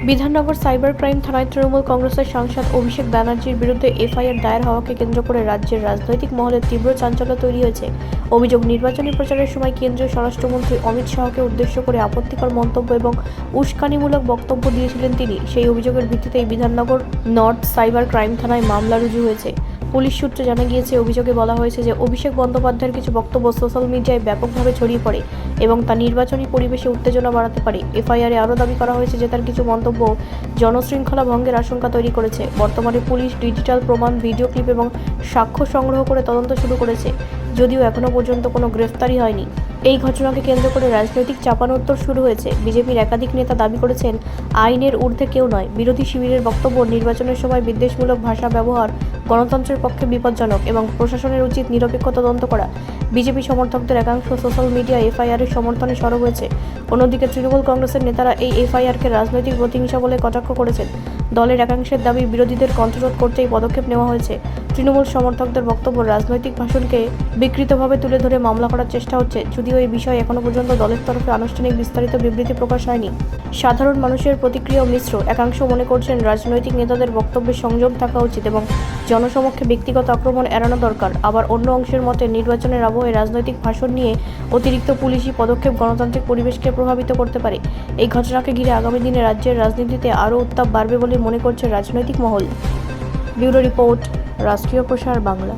Bidhannagar cyber crime থানায় তৃণমূল কংগ্রেসের সাংসদ অভিষেক ব্যানার্জির বিরুদ্ধে এফআইআর দায়ের হওয়াকে কেন্দ্র করে রাজ্যের রাজনৈতিক মহলে তীব্র চাঞ্চল্য তৈরি হয়েছে। অভিযোগ, নির্বাচনী প্রচারের সময় কেন্দ্রীয় স্বরাষ্ট্রমন্ত্রী অমিত শাহকে উদ্দেশ্য করে আপত্তিকর মন্তব্য এবং উস্কানিমূলক বক্তব্য দিয়েছিলেন তিনি। সেই অভিযোগের ভিত্তিতেই বিধাননগর নর্থ সাইবার ক্রাইম থানায় মামলা রুজু হয়েছে। পুলিশ সূত্রে জানা গিয়েছে, অভিযোগে বলা হয়েছে যে অভিষেক বন্দ্যোপাধ্যায়ের কিছু বক্তব্য সোশ্যাল মিডিয়ায় ব্যাপকভাবে ছড়িয়ে পড়ে এবং তা নির্বাচনী পরিবেশে উত্তেজনা বাড়াতে পারে। এফআইআরে আরও দাবি করা হয়েছে যে তার কিছু মন্তব্য জনশৃঙ্খলা ভঙ্গের আশঙ্কা তৈরি করেছে। বর্তমানে পুলিশ ডিজিটাল প্রমাণ, ভিডিও ক্লিপ এবং সাক্ষ্য সংগ্রহ করে তদন্ত শুরু করেছে, যদিও এখনও পর্যন্ত কোনো গ্রেফতারি হয়নি। এই ঘটনাকে কেন্দ্র করে রাজনৈতিক চাপানোত্তর শুরু হয়েছে। বিজেপির একাধিক নেতা দাবি করেছেন, আইনের ঊর্ধ্বে কেউ নয়। বিরোধী শিবিরের বক্তব্য, নির্বাচনের সময় বিদ্বেষমূলক ভাষা ব্যবহার গণতন্ত্রের পক্ষে বিপজ্জনক এবং প্রশাসনের উচিত নিরপেক্ষ তদন্ত করা। বিজেপি সমর্থকদের একাংশ সোশ্যাল মিডিয়া এফআইআরের সমর্থনে সরব হয়েছে। অন্যদিকে তৃণমূল কংগ্রেসের নেতারা এই এফআইআরকে রাজনৈতিক প্রতিহিংসা বলে কটাক্ষ করেছেন। দলের একাংশের দাবি, বিরোধীদের কণ্ঠরোধ করতে এই পদক্ষেপ নেওয়া হয়েছে। তৃণমূল সমর্থকদের বক্তব্য, রাজনৈতিক ভাষণকে বিকৃতভাবে তুলে ধরে মামলা করার চেষ্টা হচ্ছে, যদিও এই বিষয়ে এখনও পর্যন্ত দলের তরফে আনুষ্ঠানিক বিস্তারিত বিবৃতি প্রকাশ হয়নি। সাধারণ মানুষের প্রতিক্রিয়াও মিশ্র। একাংশ মনে করছেন রাজনৈতিক নেতাদের বক্তব্যে সংযম থাকা উচিত এবং জনসমক্ষে ব্যক্তিগত আক্রমণ এড়ানো দরকার। আবার অন্য অংশের মতে, নির্বাচনের আবহে রাজনৈতিক ভাষণ নিয়ে অতিরিক্ত পুলিশি পদক্ষেপ গণতান্ত্রিক পরিবেশকে প্রভাবিত করতে পারে। এই ঘটনাকে ঘিরে আগামী দিনে রাজ্যের রাজনীতিতে আরও উত্তাপ বাড়বে বলে মনে করছে রাজনৈতিক মহল। ব্যুরো রিপোর্ট, রাষ্ট্রীয় প্রসার বাংলা।